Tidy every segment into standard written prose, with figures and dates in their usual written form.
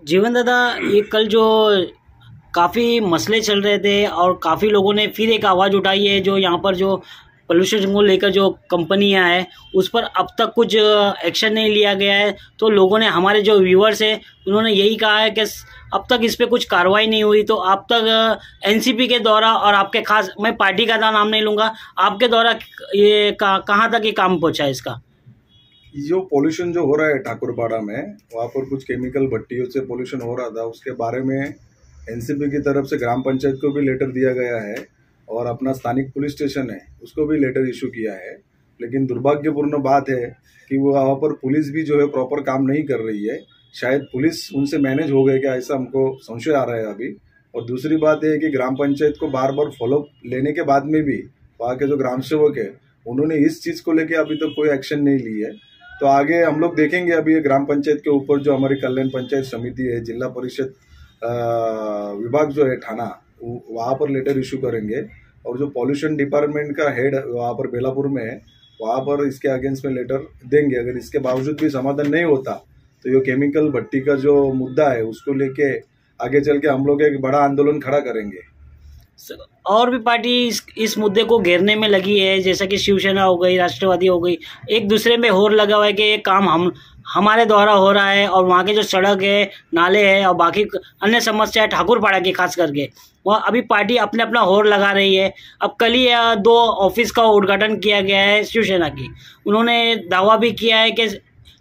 जीवन दादा, ये कल जो काफ़ी मसले चल रहे थे और काफ़ी लोगों ने फिर एक आवाज़ उठाई है, जो यहाँ पर जो पोल्यूशन को लेकर जो कंपनियां हैं उस पर अब तक कुछ एक्शन नहीं लिया गया है। तो लोगों ने, हमारे जो व्यूअर्स हैं, उन्होंने यही कहा है कि अब तक इस पे कुछ कार्रवाई नहीं हुई। तो अब तक एनसीपी के द्वारा और आपके खास, मैं पार्टी का नाम नहीं लूँगा, आपके द्वारा ये कहाँ तक ये काम पहुँचा है इसका? जो पोल्यूशन जो हो रहा है ठाकुरपाड़ा में, वहाँ पर कुछ केमिकल भट्टियों से पोल्यूशन हो रहा था, उसके बारे में एनसीपी की तरफ से ग्राम पंचायत को भी लेटर दिया गया है और अपना स्थानिक पुलिस स्टेशन है उसको भी लेटर इशू किया है। लेकिन दुर्भाग्यपूर्ण बात है कि वो वहाँ पर पुलिस भी जो है प्रॉपर काम नहीं कर रही है। शायद पुलिस उनसे मैनेज हो गए क्या, ऐसा हमको संशय आ रहा है अभी। और दूसरी बात है कि ग्राम पंचायत को बार बार फॉलो लेने के बाद में भी वहाँ के जो ग्राम सेवक है उन्होंने इस चीज़ को लेके अभी तक कोई एक्शन नहीं ली है। तो आगे हम लोग देखेंगे। अभी ये ग्राम पंचायत के ऊपर जो हमारी कल्याण पंचायत समिति है, जिला परिषद विभाग जो है थाना, वहाँ पर लेटर इशू करेंगे। और जो पॉल्यूशन डिपार्टमेंट का हेड वहाँ पर बेलापुर में है, वहाँ पर इसके अगेंस्ट में लेटर देंगे। अगर इसके बावजूद भी समाधान नहीं होता तो ये केमिकल भट्टी का जो मुद्दा है उसको लेके आगे चल के हम लोग एक बड़ा आंदोलन खड़ा करेंगे। और भी पार्टी इस मुद्दे को घेरने में लगी है, जैसा कि शिवसेना हो गई, राष्ट्रवादी हो गई, एक दूसरे में होड़ लगा हुआ है कि ये काम हमारे द्वारा हो रहा है। और वहाँ के जो सड़क है, नाले हैं और बाकी अन्य समस्या है ठाकुरपाड़ा की खास करके, वह अभी पार्टी अपने अपना होड़ लगा रही है। अब कल ही 2 ऑफिस का उद्घाटन किया गया है शिवसेना की। उन्होंने दावा भी किया है कि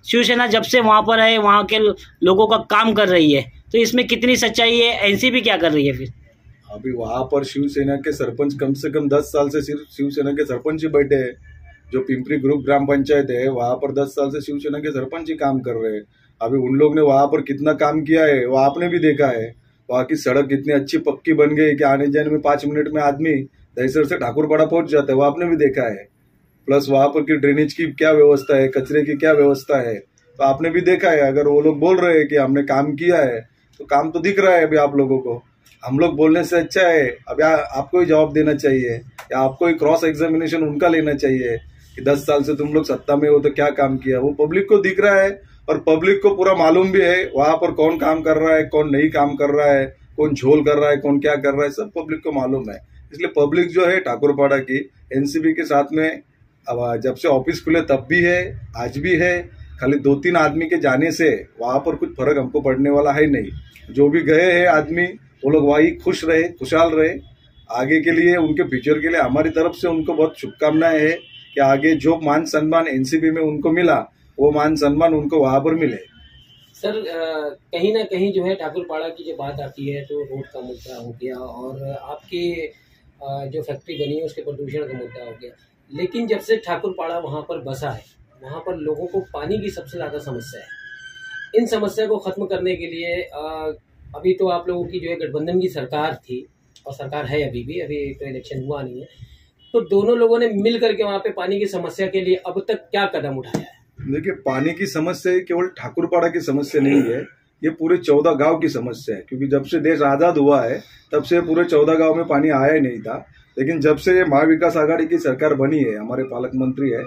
शिवसेना जब से वहाँ पर है वहाँ के लोगों का काम कर रही है। तो इसमें कितनी सच्चाई है? एनसीपी क्या कर रही है फिर? अभी वहाँ पर शिवसेना के सरपंच कम से कम 10 साल से सिर्फ शिवसेना के सरपंच ही बैठे हैं। जो पिंपरी ग्रुप ग्राम पंचायत है वहाँ पर 10 साल से शिवसेना के सरपंच ही काम कर रहे हैं। अभी उन लोग ने वहाँ पर कितना काम किया है वो आपने भी देखा है। वहाँ की सड़क इतनी अच्छी पक्की बन गई कि आने जाने में 5 मिनट में आदमी दहीसर से ठाकुरपाड़ा पहुंच जाता है, वो आपने भी देखा है। प्लस वहाँ पर की ड्रेनेज की क्या व्यवस्था है, कचरे की क्या व्यवस्था है, तो आपने भी देखा है। अगर वो लोग बोल रहे हैं कि हमने काम किया है तो काम तो दिख रहा है अभी आप लोगों को। हम लोग बोलने से अच्छा है अब आपको ही जवाब देना चाहिए, या आपको ही क्रॉस एग्जामिनेशन उनका लेना चाहिए कि 10 साल से तुम लोग सत्ता में हो तो क्या काम किया। वो पब्लिक को दिख रहा है और पब्लिक को पूरा मालूम भी है वहां पर कौन काम कर रहा है, कौन नहीं काम कर रहा है, कौन झोल कर रहा है, कौन क्या कर रहा है, सब पब्लिक को मालूम है। इसलिए पब्लिक जो है ठाकुरपाड़ा की एनसीबी के साथ में अब जब से ऑफिस खुले तब भी है, आज भी है। खाली 2-3 आदमी के जाने से वहां पर कुछ फर्क हमको पड़ने वाला है नहीं। जो भी गए हैं आदमी वो लोग वही खुश रहे, खुशहाल रहे। आगे के लिए, उनके फ्यूचर के लिए हमारी तरफ से उनको बहुत शुभकामनाएं है कि आगे जो मान सम्मान एनसीबी में उनको मिला वो मान सम्मान उनको वहां पर मिले। सर, कहीं ना कहीं जो है ठाकुरपाड़ा की जो बात आती है तो रोड का मुद्दा हो गया और आपकी जो फैक्ट्री बनी है उसके प्रदूषण का मुद्दा हो गया। लेकिन जब से ठाकुरपाड़ा वहाँ पर बसा है, वहाँ पर लोगों को पानी की सबसे ज़्यादा समस्या है। इन समस्या को ख़त्म करने के लिए अभी तो आप लोगों की जो है गठबंधन की सरकार थी और सरकार है अभी भी, अभी तो इलेक्शन हुआ नहीं है, तो दोनों लोगों ने मिल करके वहाँ पे पानी की समस्या के लिए अब तक क्या कदम उठाया है? देखिए, पानी की समस्या केवल ठाकुरपाड़ा की समस्या नहीं है, ये पूरे 14 गांव की समस्या है। क्योंकि जब से देश आजाद हुआ है तब से पूरे 14 गांव में पानी आया ही नहीं था। लेकिन जब से महाविकास आघाड़ी की सरकार बनी है, हमारे पालक मंत्री है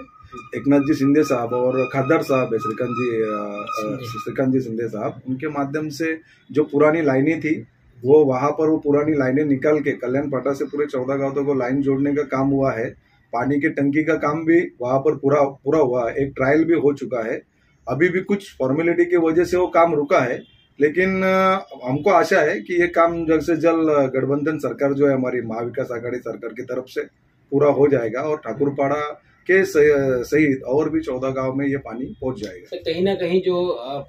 एकनाथ जी शिंदे साहब और खासदार साहब है श्रीकांत जी शिंदे साहब, उनके माध्यम से जो पुरानी लाइनें थी वो वहां पर वो पुरानी लाइनें निकाल के कल्याण पाटा से पूरे 14 गांव तक को लाइन जोड़ने का काम हुआ है। पानी की टंकी का काम भी वहां पर पूरा हुआ है, एक ट्रायल भी हो चुका है। अभी भी कुछ फॉर्मेलिटी की वजह से वो काम रुका है, लेकिन हमको आशा है कि ये काम जल्द से जल्द गठबंधन सरकार जो है हमारी महाविकास आघाड़ी सरकार की तरफ से पूरा हो जाएगा और ठाकुरपाड़ा के सहित और भी 14 गांव में ये पानी पहुंच जाएगा। तो कहीं ना कहीं जो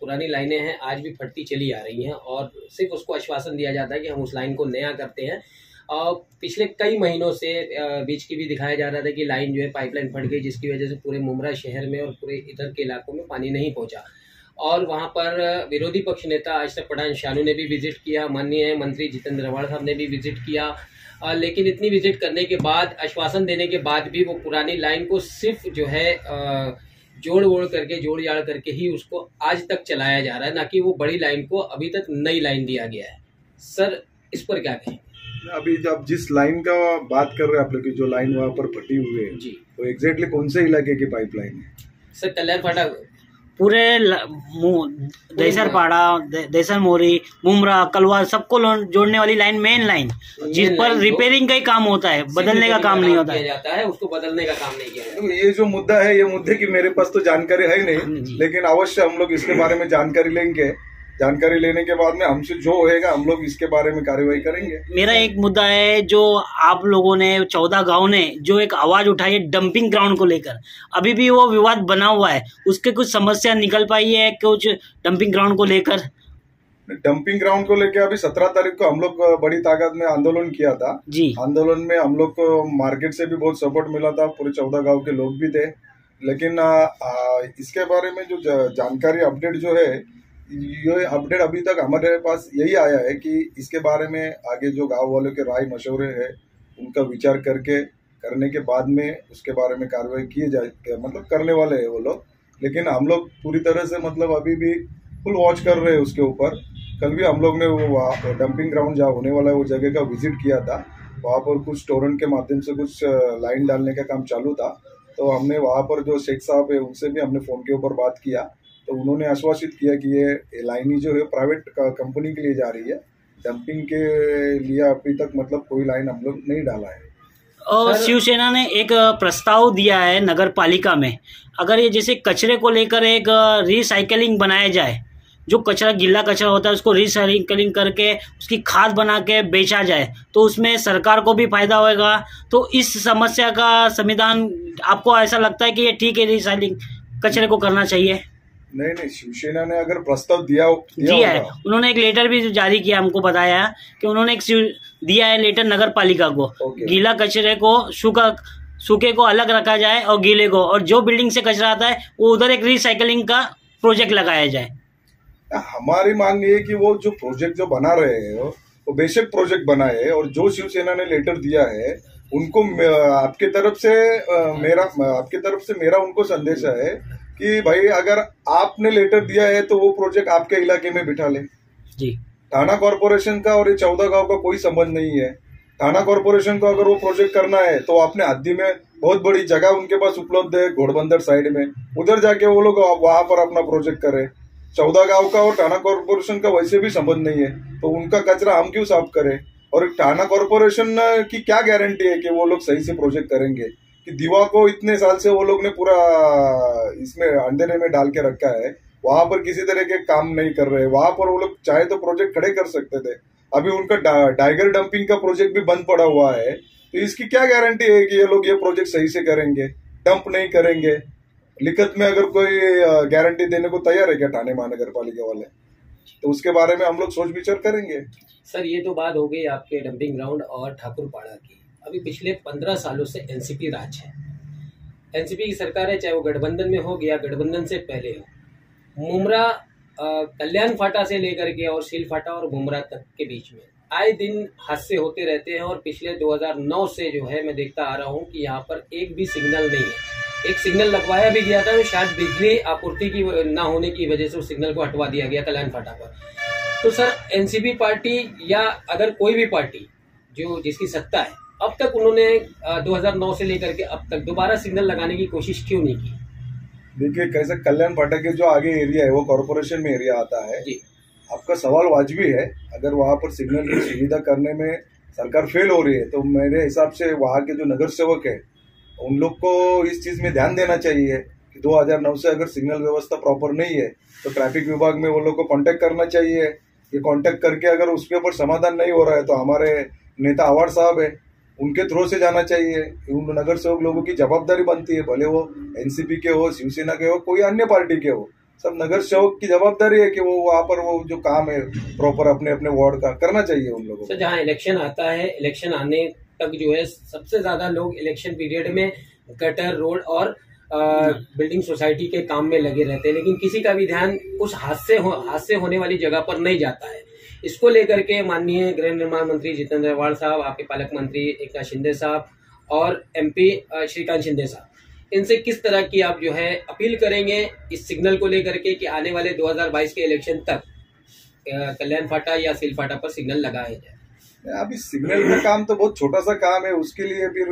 पुरानी लाइनें हैं आज भी फटती चली आ रही हैं और सिर्फ उसको आश्वासन दिया जाता है कि हम उस लाइन को नया करते हैं। और पिछले कई महीनों से बीच की भी दिखाया जा रहा था कि लाइन जो है पाइपलाइन फट गई, जिसकी वजह से पूरे मुमरा शहर में और पूरे इधर के इलाकों में पानी नहीं पहुंचा। और वहां पर विरोधी पक्ष नेता अशरफ पठान शानू ने भी विजिट किया, माननीय मंत्री जितेंद्र रवाड़ साहब ने भी विजिट किया। लेकिन इतनी विजिट करने के बाद, आश्वासन देने के बाद भी वो पुरानी लाइन को सिर्फ जो है जोड़ जाड़ करके ही उसको आज तक चलाया जा रहा है, ना कि वो बड़ी लाइन को अभी तक नई लाइन दिया गया है। सर, इस पर क्या कहें? अभी जब जिस लाइन का बात कर रहे हैं आप लोग की, जो लाइन वहाँ पर फटी हुई है जी, वो एग्जैक्टली कौन से इलाके की पाइपलाइन है? सर, कल्याण फाटा पूरे दहसरपाड़ा, दहसर मोरी, मुमरा, कलवा सबको जोड़ने वाली लाइन, मेन लाइन, जिस पर रिपेयरिंग का ही काम होता है, बदलने का काम नहीं होता है, उसको बदलने का काम नहीं किया जाता। ये जो मुद्दा है, ये मुद्दे की मेरे पास तो जानकारी है नहीं, लेकिन अवश्य हम लोग इसके बारे में जानकारी लेंगे। जानकारी लेने के बाद में हमसे जो होएगा हम लोग इसके बारे में कार्यवाही करेंगे। मेरा एक मुद्दा है, जो आप लोगों ने 14 गांव ने जो एक आवाज उठाई है डंपिंग ग्राउंड को लेकर, अभी भी वो विवाद बना हुआ है, उसके कुछ समस्या निकल पाई है कुछ डंपिंग ग्राउंड को लेकर? डंपिंग ग्राउंड को लेकर अभी 17 तारीख को हम लोग बड़ी ताकत में आंदोलन किया था जी। आंदोलन में हम लोग को मार्केट से भी बहुत सपोर्ट मिला था, पूरे 14 गाँव के लोग भी थे, लेकिन इसके बारे में जो जानकारी अपडेट जो है, ये अपडेट अभी तक हमारे पास यही आया है कि इसके बारे में आगे जो गांव वालों के राय मशवरे है उनका विचार करने के बाद में उसके बारे में कार्रवाई किए जाए, मतलब करने वाले हैं वो लोग। लेकिन हम लोग पूरी तरह से मतलब अभी भी फुल वॉच कर रहे हैं उसके ऊपर। कल भी हम लोग ने वो डंपिंग ग्राउंड जहाँ होने वाला है वो जगह का विजिट किया था, वहाँ पर कुछ टोरेंट के माध्यम से कुछ लाइन डालने का काम चालू था, तो हमने वहाँ पर जो शेख साहब है उनसे भी हमने फ़ोन के ऊपर बात किया, तो उन्होंने आश्वासित किया कि ये लाइन जो है प्राइवेट कंपनी के लिए जा रही है, डंपिंग के लिए अभी तक मतलब कोई लाइन हम लोग नहीं डाला है। और शिवसेना ने एक प्रस्ताव दिया है नगर पालिका में, अगर ये जैसे कचरे को लेकर एक रिसाइकलिंग बनाया जाए, जो कचरा गीला कचरा होता है उसको रिसाइकलिंग करके उसकी खाद बना के बेचा जाए, तो उसमें सरकार को भी फायदा होगा। तो इस समस्या का समाधान आपको ऐसा लगता है कि ये ठीक है, रिसाइकलिंग कचरे को करना चाहिए? नहीं, शिवसेना ने अगर प्रस्ताव दिया है, उन्होंने एक लेटर भी जारी किया, हमको बताया कि उन्होंने एक दिया है लेटर नगर पालिका को, गीला कचरे को सूखे को अलग रखा जाए और गीले को, और जो बिल्डिंग से कचरा आता है वो उधर एक रिसाइकलिंग का प्रोजेक्ट लगाया जाए। हमारी मांग ये है कि वो जो प्रोजेक्ट जो बना रहे हैं वो बेशक प्रोजेक्ट बनाए, और जो शिवसेना ने लेटर दिया है उनको आपके तरफ से मेरा उनको संदेश है कि भाई अगर आपने लेटर दिया है तो वो प्रोजेक्ट आपके इलाके में बिठा ले जी। थाना कॉर्पोरेशन का और ये 14 गांव का कोई संबंध नहीं है। थाना कॉर्पोरेशन को अगर वो प्रोजेक्ट करना है तो अपने हद्दी में बहुत बड़ी जगह उनके पास उपलब्ध है, घोड़बंदर साइड में, उधर जाके वो लोग वहां पर अपना प्रोजेक्ट करे। 14 गांव का और थाना कॉर्पोरेशन का वैसे भी संबंध नहीं है, तो उनका कचरा हम क्यों साफ करें? और थाना कॉर्पोरेशन की क्या गारंटी है कि वो लोग सही से प्रोजेक्ट करेंगे? कि दीवा को इतने साल से वो लोग ने पूरा इसमें अंधेरे में डाल के रखा है, वहां पर किसी तरह के काम नहीं कर रहे। वहां पर वो लोग चाहे तो प्रोजेक्ट खड़े कर सकते थे। अभी उनका टाइगर डंपिंग का प्रोजेक्ट भी बंद पड़ा हुआ है, तो इसकी क्या गारंटी है कि ये लोग ये प्रोजेक्ट सही से करेंगे, डंप नहीं करेंगे? लिखित में अगर कोई गारंटी देने को तैयार है क्या थाने महानगर पालिका वाले? तो उसके बारे में हम लोग सोच विचार करेंगे। सर, ये तो बात हो गई आपके डंपिंग ग्राउंड और ठाकुरपाड़ा की। अभी पिछले 15 सालों से एनसीपी राज है, एनसीपी की सरकार है, चाहे वो गठबंधन में हो गया, गठबंधन से पहले हो। मुमरा कल्याण फाटा से लेकर के और सील फाटा और मुमरा तक के बीच में आए दिन हादसे होते रहते हैं, और पिछले 2009 से जो है मैं देखता आ रहा हूँ कि यहाँ पर एक भी सिग्नल नहीं है। एक सिग्नल लगवाया भी गया था, शायद बिजली आपूर्ति की ना होने की वजह से उस सिग्नल को हटवा दिया गया कल्याण फाटा पर। तो सर, एनसीपी पार्टी या अगर कोई भी पार्टी जो जिसकी सत्ता है, अब तक उन्होंने 2009 से लेकर के अब तक दोबारा सिग्नल लगाने की कोशिश क्यों नहीं की? देखिए, कैसे कल्याण फाटा के जो आगे एरिया है वो कॉर्पोरेशन में एरिया आता है जी। आपका सवाल वाजिबी है। अगर वहाँ पर सिग्नल की सुविधा करने में सरकार फेल हो रही है तो मेरे हिसाब से वहाँ के जो नगर सेवक है उन लोग को इस चीज में ध्यान देना चाहिए कि 2009 से अगर सिग्नल व्यवस्था प्रॉपर नहीं है तो ट्रैफिक विभाग में वो लोग को कांटेक्ट करना चाहिए। ये कांटेक्ट करके अगर उसके ऊपर समाधान नहीं हो रहा है तो हमारे नेता अवार्ड साहब है, उनके थ्रू से जाना चाहिए। उन नगर सेवक लोगों की जवाबदारी बनती है, भले वो एनसीपी के हो, शिवसेना के हो, कोई अन्य पार्टी के हो, सब नगर सेवक की जवाबदारी है कि वो वहाँ पर वो जो काम है प्रॉपर अपने अपने वार्ड का करना चाहिए उन लोगों को। जहाँ इलेक्शन आता है, इलेक्शन आने तक जो है सबसे ज्यादा लोग इलेक्शन पीरियड में गटर, रोड और बिल्डिंग सोसाइटी के काम में लगे रहते हैं, लेकिन किसी का भी ध्यान उस हादसे होने वाली जगह पर नहीं जाता है। इसको लेकर के माननीय गृह निर्माण मंत्री जितेंद्र अवाड़ साहब, आपके पालक मंत्री एकनाथ शिंदे साहब और एमपी श्रीकांत शिंदे साहब, इनसे किस तरह की आप जो है अपील करेंगे इस सिग्नल को लेकर के कि आने वाले 2022 के इलेक्शन तक कल्याण फाटा या सील फाटा पर सिग्नल लगाया जाए? अभी सिग्नल का काम तो बहुत छोटा सा काम है, उसके लिए फिर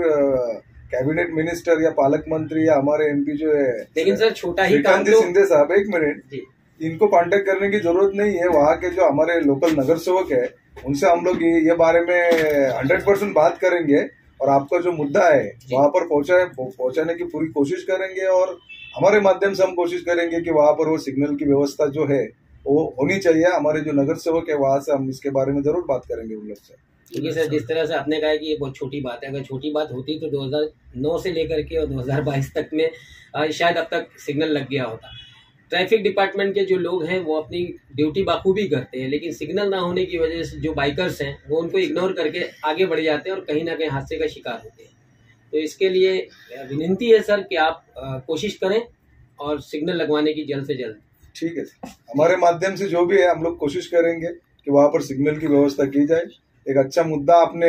कैबिनेट मिनिस्टर या पालक मंत्री या हमारे MP जो है, लेकिन सर छोटा ही काम श्रीकांत तो शिंदे साहब, एक मिनट, जी इनको कांटेक्ट करने की जरूरत नहीं है। वहाँ के जो हमारे लोकल नगर सेवक है उनसे हम लोग ये बारे में 100% बात करेंगे और आपका जो मुद्दा है वहाँ पर पहुंचाने की पूरी कोशिश करेंगे और हमारे माध्यम से हम कोशिश करेंगे कि वहाँ पर वो सिग्नल की व्यवस्था जो है वो होनी चाहिए। हमारे जो नगर सेवक है वहाँ से हम इसके बारे में जरूर बात करेंगे उन लोग से। क्योंकि सर जिस तरह से आपने कहा कि ये बहुत छोटी बात है, अगर छोटी बात होती तो 2009 से लेकर के और 2022 तक में शायद अब तक सिग्नल लग गया होता। ट्रैफिक डिपार्टमेंट के जो लोग हैं वो अपनी ड्यूटी बाखूबी करते हैं, लेकिन सिग्नल ना होने की वजह से जो बाइकर्स हैं वो उनको इग्नोर करके आगे बढ़ जाते हैं और कहीं ना कहीं हादसे का शिकार होते हैं। तो इसके लिए विनती है सर कि आप कोशिश करें और सिग्नल लगवाने की जल्द से जल्द। ठीक है, हमारे माध्यम से जो भी है हम लोग कोशिश करेंगे कि वहाँ पर सिग्नल की व्यवस्था की जाए। एक अच्छा मुद्दा आपने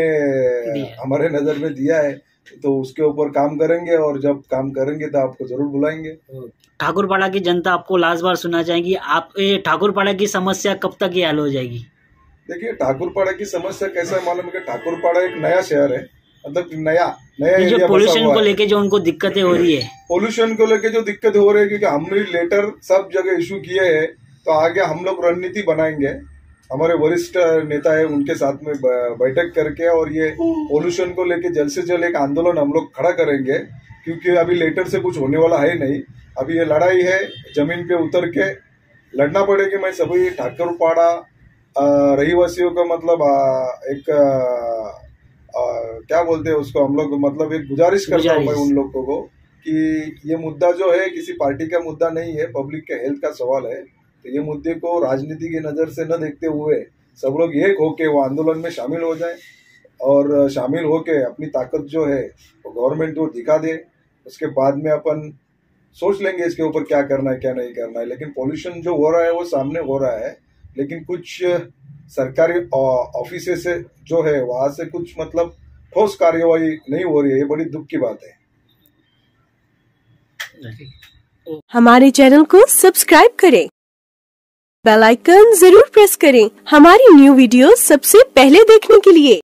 हमारे नजर में दिया है तो उसके ऊपर काम करेंगे और जब काम करेंगे तो आपको जरूर बुलाएंगे। ठाकुरपाड़ा की जनता आपको लास्ट बार सुना चाहेगी, आप ठाकुरपाड़ा की समस्या कब तक ये हल हो जाएगी? देखिए, ठाकुरपाड़ा की समस्या कैसा है मालूम है कि ठाकुरपाड़ा एक नया शहर है, मतलब नया जो पोल्यूशन को लेके जो उनको दिक्कतें हो रही है, पोल्यूशन को लेके जो दिक्कत हो रही है, क्योंकि हमने लेटर सब जगह इशू किए हैं तो आगे हम लोग रणनीति बनाएंगे। हमारे वरिष्ठ नेता है उनके साथ में बैठक करके और ये पोल्यूशन को लेके जल्द से जल्द एक आंदोलन हम लोग खड़ा करेंगे, क्योंकि अभी लेटर से कुछ होने वाला है नहीं। अभी ये लड़ाई है, जमीन पे उतर के लड़ना पड़ेगी। मैं सभी ठाकुरपाड़ा रहीवासियों को मतलब क्या बोलते हैं उसको हम लोग, मतलब एक गुजारिश करता हूँ मैं उन लोगों को कि ये मुद्दा जो है किसी पार्टी का मुद्दा नहीं है, पब्लिक के हेल्थ का सवाल है। तो ये मुद्दे को राजनीति की नजर से न देखते हुए सब लोग एक होके वो आंदोलन में शामिल हो जाए और शामिल होके अपनी ताकत जो है वो गवर्नमेंट को दिखा दे। उसके बाद में अपन सोच लेंगे इसके ऊपर क्या करना है क्या नहीं करना है। लेकिन पॉल्यूशन जो हो रहा है वो सामने हो रहा है, लेकिन कुछ सरकारी ऑफिस से जो है वहां से कुछ मतलब ठोस कार्यवाही नहीं हो रही है। ये बड़ी दुख की बात है। हमारे चैनल को सब्सक्राइब करें, बेल आइकन जरूर प्रेस करें हमारी न्यू वीडियो सबसे पहले देखने के लिए।